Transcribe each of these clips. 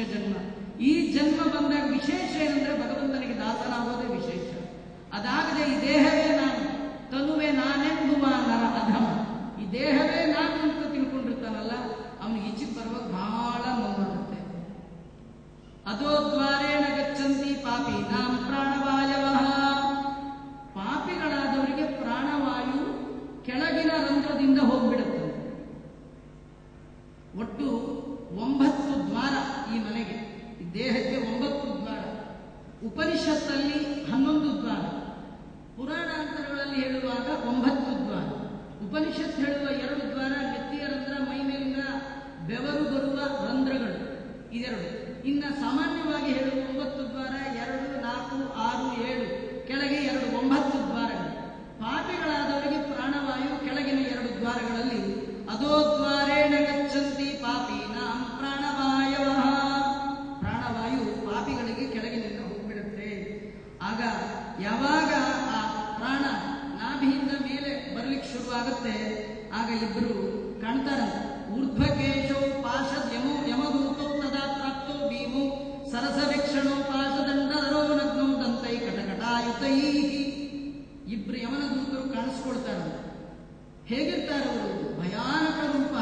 ಮನುಷ್ಯ ಜನ್ಮ. ಈ ಜನ್ಮ ಬಂದಾಗ ವಿಶೇಷ ಏನಂದ್ರೆ ಭಗವಂತನಿಗೆ ದಾಸನಾಗೋದೇ ವಿಶೇಷ. ಅದಾಗದೆ ಈ ದೇಹವೇ ನಾನು, ತನುವೆ ನಾನೆಂಬುವ ನರ ಅಧಮ, ಈ ದೇಹವೇ ನಾನು ಅಂತ ತಿಳ್ಕೊಂಡಿರ್ತಾನಲ್ಲ, ಅವನಿಗೆ ಈಚಿಗೆ ಬರುವಾಗ ಬಹಳ ನೋವಾಗುತ್ತೆ. ಅದೋ ದ್ವಾರೇಣ ಗಚ್ಚಂತಿ ಪಾಪಿ ನಾಂ ಪ್ರಾಣವಾಯವ, ಪಾಪಿಗಳಾದವರಿಗೆ ಪ್ರಾಣವಾಯು ಕೆಳಗಿನ ರಂಧ್ರದಿಂದ ಹೋಗ್ಬಿಡುತ್ತೆ. ಒಟ್ಟು 9 ದ್ವಾರ ಈ ಮನೆಗೆ, ಈ ದೇಹಕ್ಕೆ 9 ದ್ವಾರ. ಉಪನಿಷತ್ತಲ್ಲಿ 11 ದ್ವಾರ, ಪುರಾಣಾಂತರಗಳಲ್ಲಿ ಹೇಳುವಾಗ 9 ದ್ವಾರ. ಉಪನಿಷತ್ ಹೇಳುವ 2 ದ್ವಾರ, ನೆತ್ತಿಯ ರಂಧ್ರ, ಮೈ ಮೇಲಿನ ಬೆವರು ಬರುವ ರಂಧ್ರಗಳು ಇದೆರಡು. ಇನ್ನು ಸಾಮಾನ್ಯವಾಗಿ ಹೇಳುವ 9 ದ್ವಾರ 2, 4, 6, 7, ಕೆಳಗೆ 2, 9 ದ್ವಾರಗಳು. ಪಾಪಿಗಳಾದವರಿಗೆ ಪ್ರಾಣವಾಯು ಕೆಳಗಿನ 2 ದ್ವಾರಗಳಲ್ಲಿ. ಅದೋ ದ್ವಾರೇಣ ಗಚ್ಚಂತಿ ಪಾಪೀನಾಂ ಪ್ರಾಣವಾಯವ, ಪ್ರಾಣವಾಯು ಪಾಪಿಗಳಿಗೆ ಕೆಳಗಿನಿಂದ ಹೋಗ್ಬಿಡುತ್ತೆ. ಆಗ ಯಾವಾಗ ಆ ಪ್ರಾಣ ನಾಭಿಯಿಂದ ಮೇಲೆ ಬರ್ಲಿಕ್ಕೆ ಶುರುವಾಗುತ್ತೆ, ಆಗ ಇಬ್ರು ಕಾಣ್ತಾರ. ಊರ್ಧ್ವಕೇಶೋ ಪಾಶದ್ ಯಮದೂತೋ ತದಾ ಪ್ರಾಪ್ತೋ ಭೀಮೋ ಸರಸವೀಕ್ಷಣೋ ಪಾಶದಂಡರೋ ನಗ್ನೋ ದಂತೈ ಕಟಕಟಾಯುತೈ. ಇಬ್ರು ಯಮನ ದೂತರು ಕಾಣಿಸ್ಕೊಳ್ತಾರೆ. ಹೇಗಿರ್ತಾರೆ ಅವರು? ಭಯಾನಕ ರೂಪ,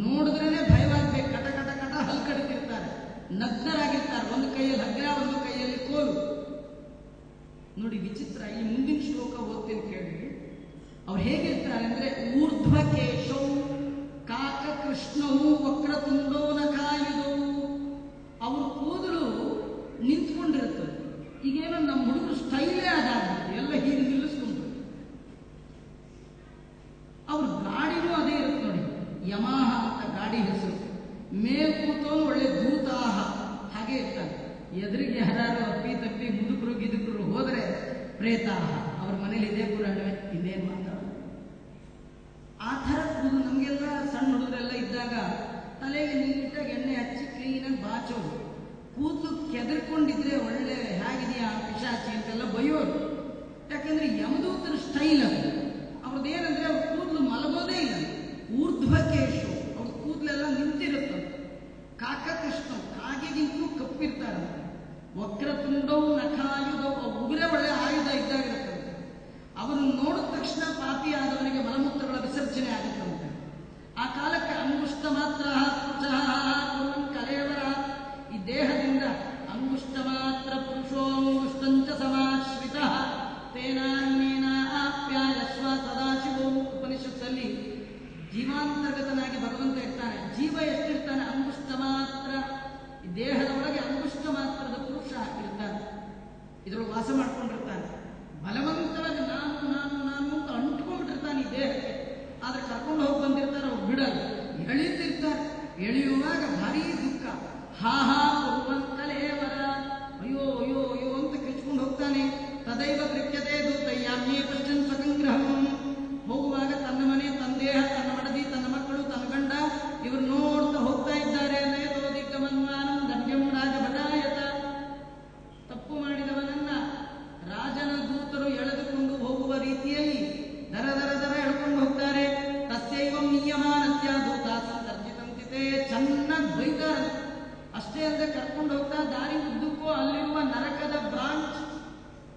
ನೋಡಿದ್ರೇನೆ ಭಯವಾಗಬೇಕು. ಕಟ ಕಟ ಕಟ ಹಲ್ಕಡ್ತಿರ್ತಾರೆ, ನಗ್ನರಾಗಿರ್ತಾರೆ. ಒಂದು ಕೈಯಲ್ಲಿ ಹಗ್ಗ, ಒಂದು ಕೈಯಲ್ಲಿ ಕೋಲು. ನೋಡಿ ವಿಚಿತ್ರ. ಈ ಮುಂದಿನ ಶ್ಲೋಕ ಓದ್ತೀನಿ ಕೇಳಿ. ಅವ್ರು ಹೇಗಿರ್ತಾರೆ ಅಂದ್ರೆ, ಊರ್ಧ್ವಕೇಶೌ ಕಾಕ ಕೃಷ್ಣವು ವಕ್ರತುಂಡೋ ನಖಾಯುಧವು. ಅವ್ರ ಕೂದಲು ನಿಂತ್ಕೊಂಡಿರುತ್ತದೆ. ಈಗೇನೋ ನಮ್ಮ ಹುಡುಗರು ಸ್ಟೈಲೇ ಅದಾಗ್ಬಿಟ್ಟು ಎಲ್ಲ ಹೀಗೆ ನಿಲ್ಲಿಸ್ಕೊಂಡು. ಅವ್ರ ಗಾಡಿನೂ ಅದೇ ಇರುತ್ತೆ ನೋಡಿ, ಯಮಾಹ ಅಂತ ಗಾಡಿ ಹೆಸರು. ಮೇಲ್ ಕೂತವನು ಒಳ್ಳೆ ದೂತಾಹ ಹಾಗೆ ಇರ್ತಾನೆ. ಎದುರಿಗೆ ಯಾರು ಅಪ್ಪಿ ತಪ್ಪಿ ಮುದುಕರು ಗಿದುಕರು ಹೋದ್ರೆ ಪ್ರೇತಾಹ. ಅವ್ರ ಮನೇಲಿ ಇದೇ ಪುರಾಣವೇ, ಇನ್ನೇನು ಮಾತಾಡೋದು. ಆ ಥರ ಕೂದು ನಮಗೆಲ್ಲ ಸಣ್ಣ ಹುಡುಗರೆಲ್ಲ ಇದ್ದಾಗ ತಲೆಗೆ ನೀಟಾಗಿ ಎಣ್ಣೆ ಹಚ್ಚಿ ಕ್ಲೀನಾಗಿ ಬಾಚೋರು. ಕೂದಲು ಕೆದರ್ಕೊಂಡಿದ್ರೆ ಒಳ್ಳೆ ಹೇಗಿದೆಯಾ ಪಿಶಾಚಿ ಅಂತೆಲ್ಲ ಬೈಯೋರು. ಯಾಕಂದ್ರೆ ಯಮದೂತರ ಸ್ಟೈಲ್ ಅದು. ಅವ್ರದ್ದೇನಂದ್ರೆ ಅವ್ರ ಕೂದಲು ಮಲಗೋದೇ ಇಲ್ಲ. ಊರ್ಧ್ವಕೇಶು, ಅವ್ರ ಕೂದಲೆಲ್ಲ ನಿಂತಿರುತ್ತೆ. ಕಾಕ ಕೃಷ್ಣ, ಕಾಗೆಗಿಂತಲೂ ಕಪ್ಪಿರ್ತಾರೆ. ವಕ್ರತುಂಡವು ನಖಾಯುಧವು, ಉಗುರೇ ಒಳ್ಳೆ ಆಯುಧ ಇದ್ದಾಗಿರುತ್ತಂತೆ. ಅವರನ್ನು ನೋಡಿದ ತಕ್ಷಣ ಪಾಪಿ ಆದವನಿಗೆ ಮಲಮೂತ್ರಗಳ ವಿಸರ್ಜನೆ ಆಗುತ್ತಂತೆ. ಆ ಕಾಲಕ್ಕೆ ಅಂಗುಷ್ಟ ಮಾತ್ರ ಕಲೆಯವರ ಈ ದೇಹದಿಂದ ಅಂಗುಷ್ಟ ಮಾತ್ರ ಪುರುಷೋ ಅಂಗುಷ್ಟಂಚ ಸಮಾಶ್ರಿತ ತೇನಾನ್ನೇನ ಆಪ್ಯಾಯಸ್ವ ಸದಾಶಿವೋ. ಉಪನಿಷತ್ತಲ್ಲಿ ಜೀವಾಂತರ್ಗತನಾಗಿ ಭಗವಂತ ಇರ್ತಾನೆ. ಜೀವ ಎಷ್ಟಿರ್ತಾನೆ? ಅಂಗುಷ್ಟ ಮಾತ್ರ. ಈ ದೇಹದ ಒಳಗೆ ಅಂಗುಷ್ಟ ಮಾತ್ರದ ಪುರುಷ ಇರ್ತಾನೆ. ಇದರೊಳಗೆ ವಾಸ ಮಾಡ್ಕೊಂಡಿರ್ತಾನೆ. ಬಲವಂತವಾಗಿ ನಾನು ನಾನು ನಾನು ಅಂತ ಅಂಟ್ಕೊಂಡ್ಬಿಟ್ಟಿರ್ತಾನೆ ಈ ದೇಹಕ್ಕೆ. ಆದ್ರೆ ಕರ್ಕೊಂಡು ಹೋಗಿ ಬಂದಿರ್ತಾರೆ, ಅವ್ರು ಬಿಡಲ್ಲ, ಎಳೀತಿರ್ತಾರೆ. ಎಳೆಯುವಾಗ ಭಾರೀ ದುಃಖ. ಹಾ ಹಾ ಕೊಡುವಂತಲೇವರ, ಅಯ್ಯೋ ಅಯ್ಯೋ ಅಯ್ಯೋ ಅಂತ ಕಿಚ್ಕೊಂಡು ಹೋಗ್ತಾನೆ. ತದೈವ ಕೃತ್ಯತೆ ದೂತಯ್ಯಾಮ್ಯೇ ಪಶ್ಚನ್ ಸ್ವಸಂಗ್ರಹಂ. ಹೋಗುವಾಗ ತನ್ನ ಮನೆ, ತನ್ನ ದೇಹ, ತನ್ನ ಮಡದಿ, ತನ್ನ ಮಕ್ಕಳು, ತನ್ನ ಗಂಡ ಇವರು ನೋಡ್ತಾ ಹೋಗ್ತಾ ಇದ್ದಾರೆ. ದಿಗ್ಗಮನ್ವಾನಂ ದಂಡ್ಯಂ ರಾಜಭಟಾಯತ. ತಪ್ಪು ಮಾಡಿದವನನ್ನ ರಾಜನ ದೂತರು ಎಳೆದುಕೊಂಡು ಹೋಗುವ ರೀತಿಯಲ್ಲಿ ದರ ದರ ದರ ಎಳ್ಕೊಂಡು ಹೋಗ್ತಾರೆ. ತಸ್ಯೈವಂ ನಿಯಮಾನತ್ಯ ದೂತ ಸಂತರ್ಜಿತಂತಿತೆ. ಚೆನ್ನಾಗಿ ಬೈತಾರೆ. ಅಷ್ಟೇ ಅಲ್ಲದೆ ಕರ್ಕೊಂಡು ಹೋಗ್ತಾ ದಾರಿ ಉದ್ದಕ್ಕೂ ಅಲ್ಲಿರುವ ನರಕದ ಬ್ರಾಂಚ್,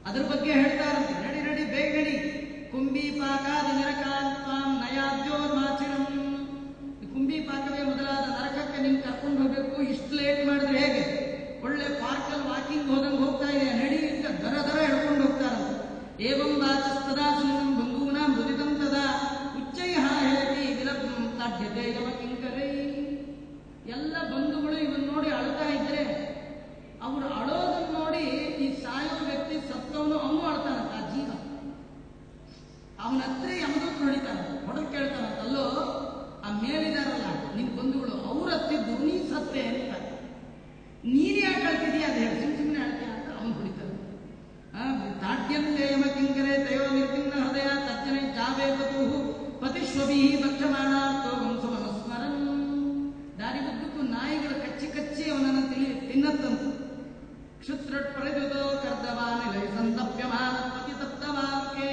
ಅದ್ರ ಬಗ್ಗೆ ಹೇಳ್ತಾರಂತೆ. ನಡಿ ನಡಿ ಬೇಗ ನಡಿ, ಕುಂಭೀಪಾಕಾದಿ ನರಕಾಂ ನಯಾದ್ಯೋನ್ಮಾಚಿರಂ. ಕುಂಭೀಪಾಕವೇ ಮೊದಲಾದ ನರಕಕ್ಕೆ ನೀನು ಕರ್ಕೊಂಡು ಹೋಗ್ಬೇಕು. ಇಷ್ಟು ಲೇಟ್ ಮಾಡಿದ್ರೆ ಹೇಗೆ? ಒಳ್ಳೆ ಪಾರ್ಕಲ್ಲಿ ವಾಕಿಂಗ್ ಹೋದಂಗೆ ಹೋಗ್ತಾ ಇದೆ, ನಡಿ ಅಂತ ದರ ದರ ಎಳ್ಕೊಂಡು ಹೋಗ್ತಾರಂತೆ. ಏವಂ ವಾಚಸ್ತದಾ ಸುಂದಂ ಬಂಧೂನ ಮೃದಿತಂ ತದಾ ಉಚ್ಚೈ ಹೇತಿ ವಿಲಬ್ಧಂ ತಾಢ್ಯತೆ ಯಮ ಕಿಂಕರೈ. ಎಲ್ಲ ಬಂಧುಗಳು ಇವನ್ ನೋಡಿ ಅಳ್ತಾ ಇದ್ರೆ ಅವರು ಅಳೋದನ್ನು ನೋಡಿ ಈ ಸಾಯೋ ವ್ಯಕ್ತಿ ಸತ್ತವನು ಅವನು ಅಳ್ತಾನಂತ. ಆ ಜೀವ ಅವನ ಹತ್ರ ಯಮದೂತರು ಹೊಡಿತಾನೆ, ಹೊಡೆದು ಕೇಳ್ತಾನಂತ, ಅಲ್ಲೋ ಆ ಮೇಲಿದಾರಲ್ಲ ನಿನ್ ಬಂಧುಗಳು, ಅವ್ರು ಹತ್ತಿದ್ದು ನೀ ಸತ್ತೆ ಅಂತ. ನೀನ್ ಯಾಕೆ ಅಳ್ತಿದೀಯ? ಅದೇ ಸುಮ್ಮನೆ ಅಳ್ತೀಯ ಅಂತ ಅವನು ಹೊಡಿತಾನೆ. ತಾಡ್ಯಂತೆ ಯಮ ಕಿಂಕರೆ ತಯೋ ನಿರ್ವಿಘ್ನ ಹೃದಯ ತಜ್ಜನೆ ಜಾವೇ ಪತು ಪತಿಶ್ವಭಿ ಭಕ್ಷಮಾಣಾರ್ಥೋ ವಂಶ ಮನಸ್ಮರನ್. ದಾರಿ ಉದ್ದಕ್ಕೂ ನಾಯಿಗಳು ಕಚ್ಚಿ ಕಚ್ಚಿ ಅವನನ್ನು ತಿನ್ನತ್ತಂತ. ಕ್ಷುತ್ರಟ್ ಪ್ರಜುತೋ ಕರ್ದವಾನಿಲೈ ಸಂತಪ್ಯಮಾನ ಪತಿ ತಪ್ತವಾಕ್ಕೆ.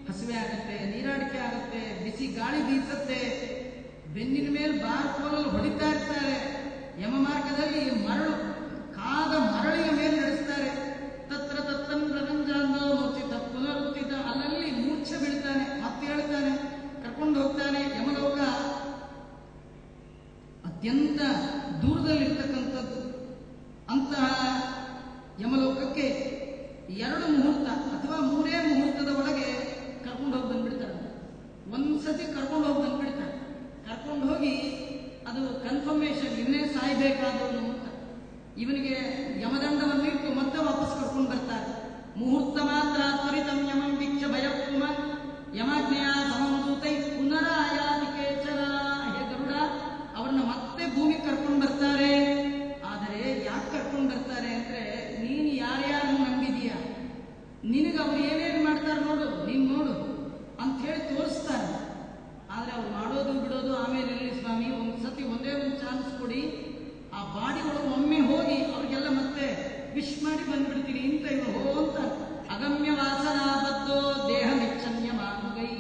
ಹಸಿವೆ ಆಗತ್ತೆ, ನೀರಾಡಿಕೆ ಆಗತ್ತೆ, ಬಿಸಿ ಗಾಳಿ ಬೀಸತ್ತೆ, ಬೆನ್ನಿನ ಮೇಲೆ ಬಾರ್ ಕೋಲಲ್ಲಿ ಹೊಡಿತಾ ಇರ್ತಾರೆ. ಯಮ ಮಾರ್ಗದಲ್ಲಿ ದೂರದಲ್ಲಿರ್ತಕ್ಕಂಥದ್ದು. ಅಂತಹ ಯಮಲೋಕಕ್ಕೆ 2 ಮುಹೂರ್ತ ಅಥವಾ 3 ಮುಹೂರ್ತದ ಒಳಗೆ ಕರ್ಕೊಂಡು ಹೋಗಿ ಬಂದ್ಬಿಡ್ತಾರೆ. ಒಂದ್ಸತಿ ಕರ್ಕೊಂಡು ಹೋಗಿ ಬಂದ್ಬಿಡ್ತಾರೆ. ಕರ್ಕೊಂಡು ಹೋಗಿ ಅದು ಕನ್ಫರ್ಮೇಶನ್, ಇವನೇ ಸಾಯ್ಬೇಕಾದವನು ಅಂತ ಇವನಿಗೆ ಯಮದಂಡವನ್ನಿಟ್ಟು ಮತ್ತೆ ವಾಪಸ್ ಕರ್ಕೊಂಡು ಬರ್ತಾರೆ. ಮುಹೂರ್ತ ಮಾತ್ರ ತ್ವರಿತಂ ಯಮಂ ವೀಕ್ಷ ಭಯಪುಮನ್ ಯಮಾಜ್ಞೆಯ ಸಮಂದೂತೈ ಪುನರಾಯಾತಿ ಕೇಚರ. ಹೇ ಗರುಡ, ಅವ್ರನ್ನ ಮತ್ತೆ ಭೂಮಿಗೆ ಕರ್ಕೊಂಡು ಬರ್ತಾರೆ. ಆದರೆ ಯಾಕೆ ಕರ್ಕೊಂಡು ಬರ್ತಾರೆ ಅಂದ್ರೆ, ನೀನು ಯಾರ್ಯಾರನ್ನು ನಂಬಿದೀಯ, ನಿನಗೆ ಅವ್ರು ಏನೇನು ಮಾಡ್ತಾರೆ ನೋಡು, ನೀನು ನೋಡು ಅಂತ ಹೇಳಿ ತೋರಿಸ್ತಾರೆ. ಆದ್ರೆ ಅವ್ರು ಮಾಡೋದು ಬಿಡೋದು ಆಮೇಲೆ ಇಲ್ಲಿ ಸ್ವಾಮಿ, ಒಂದ್ಸತಿ ಒಂದೇ ಒಂದು ಚಾನ್ಸ್ ಕೊಡಿ, ಆ ಬಾಡಿ ಒಳಗೆ ಒಮ್ಮೆ ಹೋಗಿ ಅವ್ರಿಗೆಲ್ಲ ಮತ್ತೆ ವಿಶ್ ಮಾಡಿ ಬಂದ್ಬಿಡ್ತೀನಿ ಅಂತ ಇವರು ಹೋ ಅಂತ ಅಗಮ್ಯ ವಾಸನಾಬದ್ಧೋ ದೇಹ ನಿಚ್ಚನ್ಯ ಮಾನುಗೈ.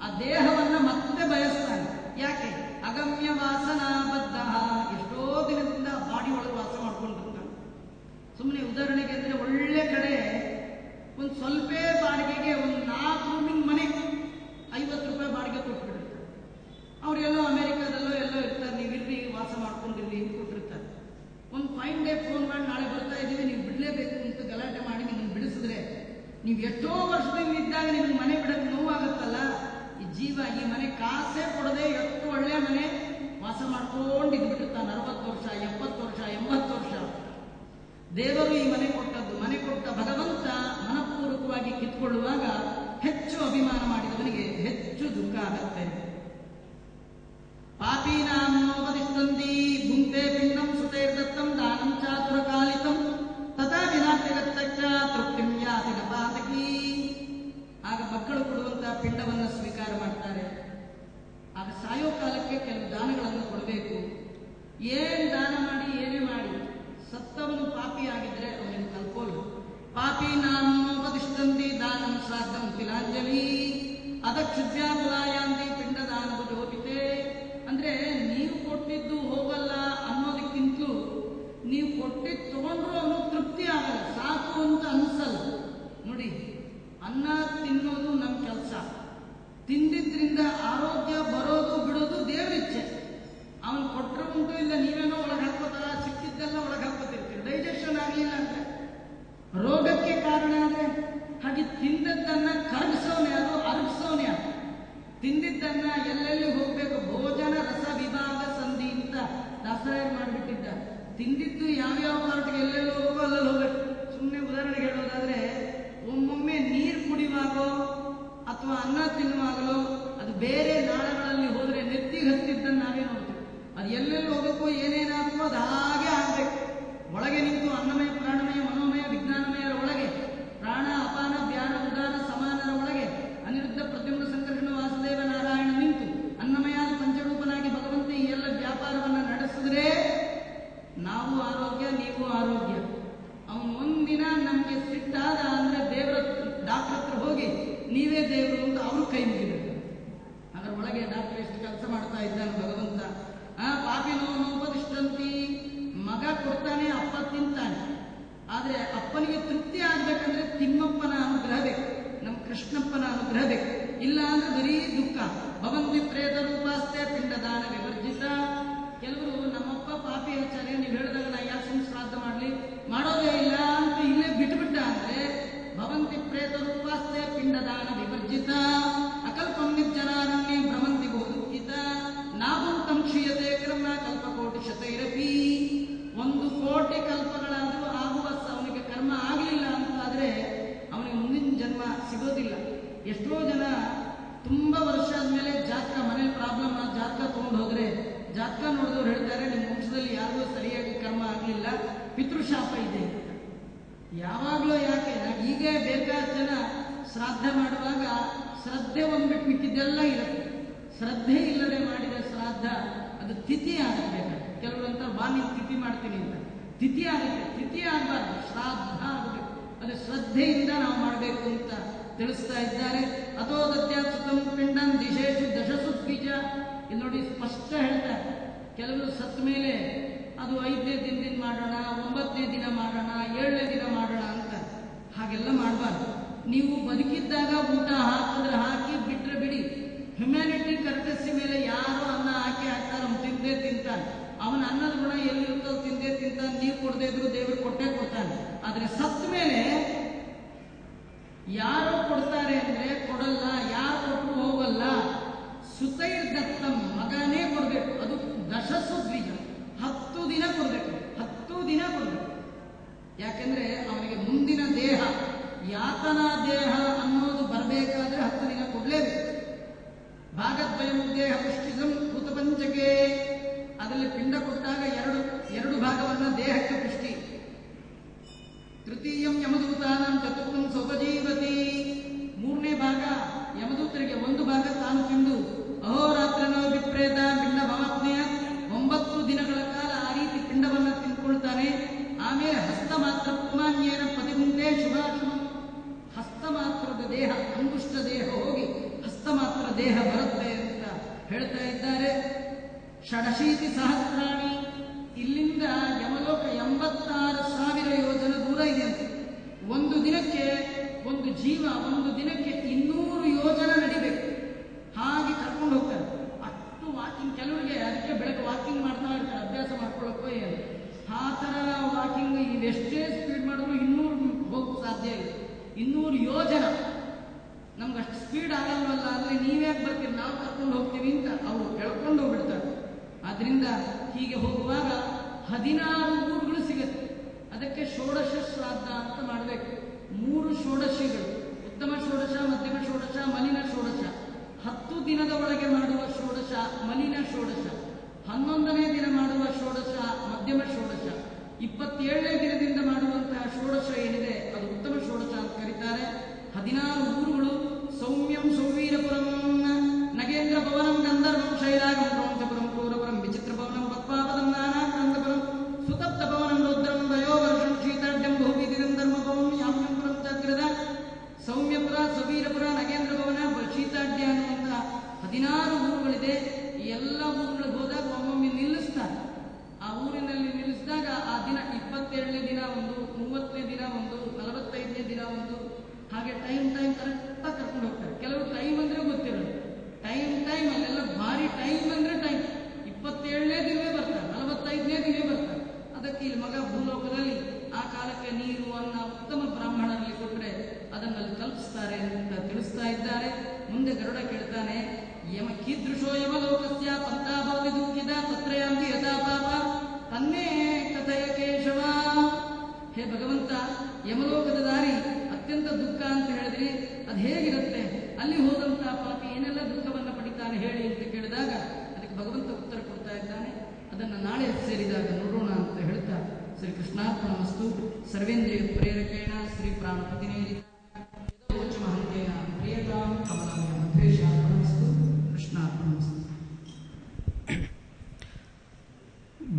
ಆ ದೇಹವನ್ನ ಮತ್ತೆ ಬಯಸ್ತಾನೆ. ಯಾಕೆ? ಅಗಮ್ಯ ವಾಸನಾಬದ್ಧ. ಎಷ್ಟೋ ದಿನದಿಂದ ಬಾಡಿ ಒಳಗೆ ವಾಸ ಮಾಡ್ಕೊಂಡಿರ್ತಾನೆ. ಸುಮ್ಮನೆ ಉದಾಹರಣೆಗೆ ಅಂದ್ರೆ, ಒಳ್ಳೆ ಕಡೆ ಒಂದು ಸ್ವಲ್ಪ ಬಾಡಿಗೆಗೆ ಒಂದು 4 ರೂಮಿನ ಮನೆ 50 ರೂಪಾಯಿ ಬಾಡಿಗೆ ಕೊಟ್ಬಿಟ್ಟಿರ್ತಾರೆ. ಅವ್ರೆಲ್ಲೋ ಅಮೆರಿಕಾದಲ್ಲೋ ಎಲ್ಲೋ ಇರ್ತಾರೆ, ನೀವಿರ್ರಿ ವಾಸ ಮಾಡ್ಕೊಂಡಿರ್ರಿ ಅಂತ ಕೊಟ್ಟಿರ್ತಾರೆ. ಒಂದು ಫೈನ್ ಡೇ ಫೋನ್ ಮಾಡಿ, ನಾಳೆ ಬರ್ತಾ ಇದ್ದೀವಿ, ನೀವು ಬಿಡಲೇಬೇಕು ಅಂತ ಗಲಾಟೆ ಮಾಡಿ ನಿಮ್ಮನ್ನು ಬಿಡಿಸಿದ್ರೆ, ನೀವು ಎಷ್ಟೋ ವರ್ಷದಿಂದ ಇದ್ದಾಗ ನಿಮ್ಗೆ ಮನೆ ಬಿಡಕ್ಕೆ ನೋವಾಗತ್ತಲ್ಲ. ಈ ಜೀವ ಈ ಮನೆ ಕಾಸೇ ಕೊಡದೆ ಎಷ್ಟು ಒಳ್ಳೆ ಮನೆ ವಾಸ ಮಾಡ್ಕೊಂಡು ಇದ್ಬಿಟ್ಟಿರ್ತಾನೆ. 60 ವರ್ಷ, 70 ವರ್ಷ, 80 ವರ್ಷ. ದೇವರು ಈ ಮನೆ ಕೊಟ್ಟದ್ದು. ಮನೆ ಕೊಟ್ಟ ಭಗವಂತ ಮನಪೂರ್ವಕವಾಗಿ ಕಿತ್ಕೊಳ್ಳುವಾಗ ಹೆಚ್ಚು ಅಭಿಮಾನ ಮಾಡಿದವನಿಗೆ ಹೆಚ್ಚು ದುಃಖ ಆಗತ್ತೆ. ಪಾಪೀನಾಂ ನೋಪದಿಷ್ಟಂತಿ ಭುಂಕ್ತೆ ಪಿಂಡಂ ಸುತೈರ್ದತ್ತಂ ದಾನಂ ಚಾತುರಕಾಲಿಕಂ ತಥಾ ವಿನಾಶಗತ್ತಚ್ಚ ತೃಪ್ತಿಂ ಯಾತಿ ನ ಪಾತಕಿ. ಆಗ ಮಕ್ಕಳು ಕೊಡುವಂತಹ ಪಿಂಡವನ್ನು ಸ್ವೀಕಾರ ಮಾಡ್ತಾರೆ. ಆಗ ಸಾಯೋ ಕಾಲಕ್ಕೆ ಕೆಲವು ದಾನಗಳನ್ನು ಕೊಡಬೇಕು. ಏನ್ ದಾನ ಮಾಡಿ ಏನೇ ಮಾಡಿ ಸತ್ತವನು ಪಾಪಿ ಆಗಿದ್ರೆ ಅವನಿಗೆ ತಲುಪೋಲ್ಲ. ಪಾಪೀನಾಂ ನೋಪದಿಷ್ಟಂತಿ ದಾನಂ ಶ್ರಾದ್ದಂ ತಿಲಾಂಜಲಿ ಅದಕ್ಷುದ್ಯಾಗುಲಾಯಾಂತಿ ಪಿಂಡದಾನದ ಜೋಪಿತೆ. ಅಂದ್ರೆ ನೀವು ಕೊಟ್ಟಿದ್ದು ಹೋಗಲ್ಲ ಅನ್ನೋದಕ್ಕಿಂತಲೂ ನೀವು ಕೊಟ್ಟಿದ್ದು ತಗೊಂಡ್ರು ಅವನು ತೃಪ್ತಿ ಆಗಲ್ಲ, ಸಾಕು ಅಂತ ಅನ್ಸಲ್ಲ. ನೋಡಿ, ಅನ್ನ ತಿನ್ನೋದು ನಮ್ಮ ಕೆಲಸ. ತಿಂದಿದ್ರಿಂದ ಆರೋಗ್ಯ ಬರೋದು ಬಿಡೋದು ದೇವರಿಚ್ಛೆ. ಅವನು ಕೊಟ್ಟರು ಉಂಟು, ಇಲ್ಲ ನೀವೇನೋ ಒಳಗೆ ಹಾಕೋತಾರ, ಸಿಕ್ಕಿದ್ದೆಲ್ಲ ಒಳಗೆ ಹಾಕೋತಿರ್ತೀವಿ. ಡೈಜೆಷನ್ ಆಗಲಿಲ್ಲ ಅಂದ್ರೆ, ರೋಗಕ್ಕೆ ಕಾರಣ ಅಂದ್ರೆ, ಹಾಗೆ ತಿಂದದ್ದನ್ನ ಕರಗಿಸೋನೆ ಅದು, ಅರಗಿಸೋನೆ ಅದು. ತಿಂದಿದ್ದನ್ನ ಎಲ್ಲೆಲ್ಲಿ ಹೋಗ್ಬೇಕು, ಭೋಜನ ರಸ ವಿಭಾಗ ಸಂಧಿ ಅಂತ ದಾಸರಾಯರು ಮಾಡಿಬಿಟ್ಟಿದ್ದ. ತಿಂದಿದ್ದು ಯಾವ್ಯಾವ ಪಾರ್ಟ್ಗೆ ಎಲ್ಲೆಲ್ಲಿ ಹೋಗೋ ಅಲ್ಲಲ್ಲಿ ಹೋಗ್ಬೇಕು. ಸುಮ್ಮನೆ ಉದಾಹರಣೆಗೆ ಹೇಳೋದಾದ್ರೆ, ಒಮ್ಮೊಮ್ಮೆ ನೀರು ಕುಡಿಯುವಾಗೋ ಅಥವಾ ಅನ್ನ ತಿನ್ನುವಾಗಲೋ ಅದು ಬೇರೆ ನಾಳಗಳಲ್ಲಿ ಹೋದ್ರೆ ನೆತ್ತಿಗೆ ಹತ್ತಿದ್ದನ್ನು ನಾವೇ ನೋಡ್ತೀವಿ. ಅದು ಎಲ್ಲೆಲ್ಲಿ ಹೋಗಬೇಕು, ಏನೇನಾಗಬೇಕು ಅದು ಹಾಗೆ ಆಗ್ಬೇಕು. ಒಳಗೆ ನಿಂತು ಅನ್ನಮಯ ಪ್ರಾಣಮಯ ಮನೋಮಯ ವಿಜ್ಞಾನಮಯರ ಒಳಗೆ, ಪ್ರಾಣ ಅಪಾನ ವ್ಯಾನ ಉದಾನ ಸಮಾನರ ಒಳಗೆ ಅನಿರುದ್ಧ ಪ್ರದ್ಯುಮ್ನ ಸಂಕರ್ಷಣ ವಾಸುದೇವ ನಾರಾಯಣ ನಿಂತು ಅನ್ನಮಯಾದ ಪಂಚರೂಪನಾಗಿ ಭಗವಂತ ಈ ಎಲ್ಲ ವ್ಯಾಪಾರವನ್ನು ನಡೆಸಿದ್ರೆ ನಾವು ಆರೋಗ್ಯ, ನೀವು ಆರೋಗ್ಯ. ಅವನು ಒಂದಿನ ನಮಗೆ ಸಿಟ್ಟಾದ ಅಂದ್ರೆ ದೇವರ ಡಾಕ್ಟರ್ ಹತ್ರ ಹೋಗಿ ನೀವೇ ದೇವರು ಅಂತ ಅವರು ಕೈ ಮುಗಿಬೇಕು. ಅದರ ಒಳಗೆ ಡಾಕ್ಟರ್ ಎಷ್ಟು ಕೆಲಸ ಮಾಡ್ತಾ ಇದ್ದಾನೆ ಭಗವಂತ. ಪಾಪಿನೋ ನೋಪದಿಷ್ಟಂತಿ. ಮಗ ಕೊಡ್ತಾನೆ, ಅಪ್ಪ ತಿಂತಾನೆ. ಆದ್ರೆ ಅಪ್ಪನಿಗೆ ತೃಪ್ತಿ ಆಗ್ಬೇಕಂದ್ರೆ ತಿಮ್ಮಪ್ಪನ ಅನುಗ್ರಹ ಬೇಕು, ನಮ್ಮ ಕೃಷ್ಣಪ್ಪನ ಅನುಗ್ರಹ ಬೇಕು. ಇಲ್ಲ ಅಂದ್ರೆ ಬರೀ ದುಃಖ. ಭವಂತಿ ಪ್ರೇತ ರೂಪಾಸ್ತೆ ಪಿಂಡದಾನ ವಿವರ್ಜಿತ. ಕೆಲವರು ನಮ್ಮಪ್ಪ ಪಾಪಿ ಆಚಾರ್ಯ, ನೀವು ಹೇಳಿದಾಗ ನಾ ಯಾಕೆ ಸುಮ್ಮನೆ ಶ್ರಾದ್ದ ಮಾಡ್ಲಿ, ಮಾಡೋದೇ ಇಲ್ಲ ಅಂತ ಇಲ್ಲೇ ಬಿಟ್ಬಿಟ್ಟ ಅಂದ್ರೆ ಭವಂತಿ ಪ್ರೇತ ರೂಪಾಸ್ತೆ ಪಿಂಡದಾನ ವಿವರ್ಜಿತ. ಅಕಲ್ಪಂ ನಿರ್ಜನಾರಣ್ಯ ಭ್ರಮಂತಿ ಬಹುದುಃಖಿತ ನಾಭೂತಂ ಕ್ಷೀಯತೆ ಕರ್ಮ ಕಲ್ಪಕೋಟಿ ಶತೈರಪಿ. 1 ಕೋಟಿ ಕಲ್ಪಗಳಾದರೂ ಆಗುವ ಅವನಿಗೆ ಕರ್ಮ ಆಗಲಿಲ್ಲ ಅಂತಾದ್ರೆ ಅವನಿಗೆ ಮುಂದಿನ ಜನ್ಮ ಸಿಗೋದಿಲ್ಲ. ಎಷ್ಟೋ ಜನ ತುಂಬಾ ವರ್ಷ ಆದ್ಮೇಲೆ ಜಾತಕ, ಮನೇಲಿ ಪ್ರಾಬ್ಲಮ್, ಜಾತಕ ತಗೊಂಡು ಹೋದ್ರೆ ಜಾತಕ ನೋಡಿದವ್ರು ಹೇಳ್ತಾರೆ, ನಿಮ್ಮ ವಂಶದಲ್ಲಿ ಯಾರಿಗೂ ಸರಿಯಾಗಿ ಕರ್ಮ ಆಗಲಿಲ್ಲ, ಪಿತೃಶಾಪ ಇದೆ ಅಂತ. ಯಾವಾಗಲೂ ಯಾಕೆ ಈಗ ಬೇಕಾದ ಜನ ಶ್ರಾದ್ದ ಮಾಡುವಾಗ ಶ್ರದ್ಧೆ ಒಂದ್ಬಿಟ್ಟು ಮಿಕ್ಕಿದ್ದೆಲ್ಲ ಇರುತ್ತೆ. ಶ್ರದ್ಧೆ ಇಲ್ಲದೆ ಮಾಡಿದ ಶ್ರಾದ್ದ ಅದು ತಿಥಿ ಆಗುತ್ತೆ. ಕೆಲವರು ಅಂತ ಬಾ ನೀವು ತಿಥಿ ಮಾಡ್ತೀನಿ ಅಂತ, ತಿಥಿ ಆಗುತ್ತೆ. ತಿಥಿ ಆಗಬಾರ್ದು, ಶ್ರಾದ್ದ ಆಗಬೇಕು. ಅದು ಶ್ರದ್ಧೆಯಿಂದ ನಾವು ಮಾಡಬೇಕು ಅಂತ ತಿಳಿಸ್ತಾ ಇದ್ದಾರೆ. ಅಥೋ ದದ್ಯಾತ್ಸುತಂ ಪಿಂಡಂ ದಿಶೇಷು ದಶಸು ಬೀಜ. ಇಲ್ಲಿ ನೋಡಿ ಸ್ಪಷ್ಟ ಹೇಳ್ತಾರೆ. ಕೆಲವರು ಸತ್ತ ಮೇಲೆ ಅದು 5ನೇ ದಿನದಿಂದ ಮಾಡೋಣ, 9ನೇ ದಿನ ಮಾಡೋಣ, 7ನೇ ದಿನ ಮಾಡೋಣ ಅಂತ. ಹಾಗೆಲ್ಲ ಮಾಡಬಾರ್ದು. ನೀವು ಬದುಕಿದ್ದಾಗ ಊಟ ಹಾಕಿದ್ರೆ ಹಾಕಿ, ಬಿಟ್ರೆ ಬಿಡಿ. ಹ್ಯುಮ್ಯಾನಿಟಿ ಕರ್ಟಸಿ ಮೇಲೆ ಯಾರೋ ಅನ್ನ ಹಾಕಿ ಹಾಕ್ತಾರೆ, ಅವ್ನು ತಿಂದೇ ತಿಂತಾನೆ. ಅವನ ಅನ್ನದ ಗುಣ ಎಲ್ಲಿರುತ್ತೋ ತಿಂದೇ ತಿಂತಾನೆ, ನೀವು ಕೊಡದೇ ಇದ್ರು ದೇವರು ಕೊಟ್ಟೇ ಕೊಡ್ತಾನೆ. ಆದ್ರೆ ಸತ್ತ ಮೇಲೆ ಯಾರೋ ಕೊಡ್ತಾರೆ ಅಂದ್ರೆ ಕೊಡಲ್ಲ, ಯಾರು ಕೊಟ್ಟರು ಹೋಗಲ್ಲ. ಸುತೈರ್ದತ್ತಂ, ಮಗನೇ ಕೊಡ್ಬೇಕು. ಅದು ದಶಸುದ್ವಿಜ, 10 ದಿನ ಕೊಡ್ಬೇಕು, 10 ದಿನ ಕೊಡ್ಬೇಕು. ಯಾಕೆಂದ್ರೆ ಅವನಿಗೆ ಮುಂದಿನ ದೇಹ, ಯಾತನಾ ದೇಹ ಅನ್ನೋದು ಬರಬೇಕಾದ್ರೆ 10 ದಿನ ಕೊಡ್ಲೇಬೇಕು. ಭಾಗದ್ವಯಂ ದೇಹ ಪುಷ್ಟಿಸಂ ಭೂತಪಂಚಕೆ, ಅದರಲ್ಲಿ ಪಿಂಡ ಕೊಟ್ಟಾಗ ಎರಡು ಭಾಗವನ್ನ ದೇಹಕ್ಕೆ ಪುಷ್ಟಿ. ತೃತೀಯಂ ಯಮದೂತಾನಂ ಚತುರ್ಥಂ ಸೌಪಜೀವತಿ, 3ನೇ ಭಾಗ ಯಮದೂತರಿಗೆ, 1 ಭಾಗ ತಾನು ತಿಂದು ಅಹೋರಾತ್ರನೋ ವಿಪ್ರೇತ ಪಿಂಡ ಭವಾಪ್ನೆಯ 9 ದಿನಗಳ ಕಾಲ ಆ ರೀತಿ ಪಿಂಡವನ್ನ ತಿಂದ್ಕೊಳ್ತಾನೆ. ಆಮೇಲೆ ಹಸ್ತ ಮಾತ್ರ ಪುಮಾನ್ಯೇನ ಪತಿಗುಂತೆ ಶುಭಾಶುಭ, ಹಸ್ತ ಮಾತ್ರದ ದೇಹ, ಅಂಗುಷ್ಟ ದೇಹ ಹೋಗಿ ಹಸ್ತ ಮಾತ್ರ ದೇಹ ಬರುತ್ತೆ ಅಂತ ಹೇಳ್ತಾ ಇದ್ದಾರೆ. ಷಡಶೀತಿ ಸಹಸ್ರಾಣಿ, ಇಲ್ಲಿಂದ ಯಮಲೋಕ 86,000 ಯೋಜನ ದೂರ ಇದೆ ಅಂತ. ಒಂದು ದಿನಕ್ಕೆ ಒಂದು ಜೀವ, ಒಂದು ದಿನಕ್ಕೆ 200 ಯೋಜನ ನಡಿಬೇಕು. ಹಾಗೆ ಕರ್ಕೊಂಡು ಹೋಗ್ತಾರೆ. ಅಷ್ಟು ವಾಕಿಂಗ್, ಕೆಲವರಿಗೆ ಅದಕ್ಕೆ ಬೆಳಗ್ಗೆ ವಾಕಿಂಗ್ ಮಾಡ್ತಾ ಇರ್ತಾರೆ, ಅಭ್ಯಾಸ ಮಾಡ್ಕೊಳ್ಳೋಕ್ಕೋ ಏನು. ಆ ಥರ ವಾಕಿಂಗ್ ಇವೆಷ್ಟೇ ಸ್ಪೀಡ್ ಮಾಡಿದ್ರು 200 ಹೋಗಕ್ಕೆ ಸಾಧ್ಯ ಇಲ್ಲ. 200 ಯೋಜನ ನಮ್ಗೆ ಅಷ್ಟು ಸ್ಪೀಡ್ ಆಗಲ್ವಲ್ಲ, ಅಂದ್ರೆ ನೀವ್ಯಾಕೆ ಬರ್ತೀರಿ, ನಾವು ಕರ್ಕೊಂಡು ಹೋಗ್ತೀವಿ ಅಂತ ಅವರು ಕೆಳ್ಕೊಂಡು ಹೋಗ್ಬಿಡ್ತಾರೆ. ಆದ್ರಿಂದ ಹೀಗೆ ಹೋಗುವಾಗ 16 ಊರುಗಳು ಸಿಗುತ್ತೆ. ಅದಕ್ಕೆ ಷೋಡಶ ಶ್ರಾದ್ದ ಅಂತ ಮಾಡಬೇಕು. 3 ಷೋಡಶಿಗಳು, ಉತ್ತಮ ಷೋಡಶ, ಮಧ್ಯಮ ಷೋಡಶ, ಮಲಿನ ಷೋಡಶ. 10 ದಿನದ ಒಳಗೆ ಮಾಡುವ ಷೋಡಶ ಮಲಿನ ಷೋಡಶ, 11ನೇ ದಿನ ಮಾಡುವ ಷೋಡಶ ಮಧ್ಯಮ ಷೋಡಶ, 27ನೇ ದಿನದಿಂದ ಮಾಡುವಂತಹ ಷೋಡಶ ಏನಿದೆ ಅದು ಉತ್ತಮ ಷೋಡಶ ಅಂತ ಕರೀತಾರೆ. 16 ಊರುಗಳು: ಸೌಮ್ಯಂ ಸೌವೀರಪುರಂ, ನಗೇಂದ್ರ ಭವನಂ, ಗಂಧರ್ವಂ, ಶೈಲಾಗಂ, ಪ್ರವಂಚಪುರಂ, ಕ್ರೂರಪುರಂ, ವಿಚಿತ್ರ ಭವನಂ, ಪದ್ಮಾಪದಂ, ನಾನಾಕ್ರಾಂತಪುರಂ, ಸುತಪ್ತ ಭವನಂ, ರುದ್ರಂ, ವಯೋವರ್ಷಂ, ಶೀತಾಢ್ಯಂ, ಬಹುವಿಧಿರಂ, ಧರ್ಮಭವಂ, ಯಾಮ್ಯಂಪುರಂ ಚಕ್ರದ. ಸೌಮ್ಯಪುರ, ಸವೀರಪುರ, ನಗೇಂದ್ರ ಭವನ, ಶೀತಾಢ್ಯ ಅನ್ನುವಂಥ 16 ಊರುಗಳಿದೆ. ಈ ಎಲ್ಲ ಊರುಗಳಿಗೆ ಹೋದಾಗ ಒಮ್ಮೊಮ್ಮೆ ನಿಲ್ಲಿಸ್ತಾರೆ. ಆ ಊರಿನಲ್ಲಿ ನಿಲ್ಲಿಸಿದಾಗ ಆ ದಿನ 27ನೇ ದಿನ ಒಂದು, 30ನೇ ದಿನ ಒಂದು, 45ನೇ ದಿನ ಒಂದು, ಹಾಗೆ ಟೈಮ್ ಕರೆಕ್ಟಾಗಿ ಕರ್ಕೊಂಡು ಹೋಗ್ತಾರೆ. ಕೆಲವರು ಟೈಮ್ ಅಂದ್ರೆ ಗೊತ್ತಿರೋದು, ಟೈಮ್ ಅಲ್ಲೆಲ್ಲ ಭಾರಿ ಟೈಮ್ ಅಂದ್ರೆ ಟೈಮ್. 27ನೇ ದಿನವೇ ಬರ್ತಾರೆ, 45ನೇ ದಿನವೇ ಬರ್ತಾರೆ. ಅದಕ್ಕೆ ಇಲ್ಲಿ ಮಗ ಭೂಲೋಕದಲ್ಲಿ ಆ ಕಾಲಕ್ಕೆ ನೀರು, ಅನ್ನ ಉತ್ತಮ ಬ್ರಾಹ್ಮಣರಲ್ಲಿ ಕೊಟ್ಟರೆ ಅದನ್ನಲ್ಲಿ ಕಲ್ಪಿಸ್ತಾರೆ ಅಂತ ತಿಳಿಸ್ತಾ ಇದ್ದಾರೆ. ಮುಂದೆ ಗರುಡ ಕೇಳ್ತಾನೆ, ಕೀದೃಶೋ ಯಮಲೋಕಸ್ಯ ಪಂಥಾಭವತಿ ದುಃಖಿತ ತತ್ರಯಾಂತಿ ಯಥಾ ಪಾಪ ತನ್ನೇ ಕಥಯ ಕೇಶವ. ಹೇ ಭಗವಂತ, ಯಮಲೋಕದ ದಾರಿ ಅತ್ಯಂತ ದುಃಖ ಅಂತ ಹೇಳಿದ್ರಿ, ಅದು ಹೇಗಿರುತ್ತೆ, ಅಲ್ಲಿ ಹೋದಂತ ಪಾಪಿ ಏನೆಲ್ಲ ದುಃಖವನ್ನು ಪಡಿತಾನೆ ಹೇಳಿ ಅಂತ ಕೇಳಿದಾಗ ಅದಕ್ಕೆ ಭಗವಂತ ಉತ್ತರ ಕೊಡ್ತಾ ಇದ್ದಾನೆ. ಅದನ್ನು ನಾಳೆ ಸೇರಿದಾಗ ನೋಡೋಣ ಅಂತ ಹೇಳ್ತಾ ಶ್ರೀ ಕೃಷ್ಣಾರ್ಪಣಮಸ್ತು. ಸರ್ವೇಂದ್ರಿಯ ಪ್ರೇರಕೇಣ ಶ್ರೀ ಪ್ರಾಣಪತಿನೇರಿ ಮಹಂತೆಯ ಪ್ರಿಯತಾಂ ಕಮಲಾಯ ಮಧ್ವೇಶಾರ್ಪಣಮಸ್ತು. ಕೃಷ್ಣಾರ್ಪಣಮಸ್ತು.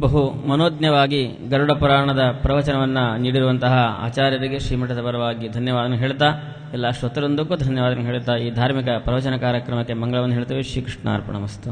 ಬಹು ಮನೋಜ್ಞವಾಗಿ ಗರುಡ ಪುರಾಣದ ಪ್ರವಚನವನ್ನು ನೀಡಿರುವಂತಹ ಆಚಾರ್ಯರಿಗೆ ಶ್ರೀಮಠದ ಪರವಾಗಿ ಧನ್ಯವಾದ ಹೇಳ್ತಾ, ಎಲ್ಲ ಶ್ರೋತರೊಂದಕ್ಕೂ ಧನ್ಯವಾದ ಹೇಳ್ತಾ ಈ ಧಾರ್ಮಿಕ ಪ್ರವಚನ ಕಾರ್ಯಕ್ರಮಕ್ಕೆ ಮಂಗಳವನ್ನು ಹೇಳ್ತೇವೆ. ಶ್ರೀಕೃಷ್ಣಾರ್ಪಣಮಸ್ತು.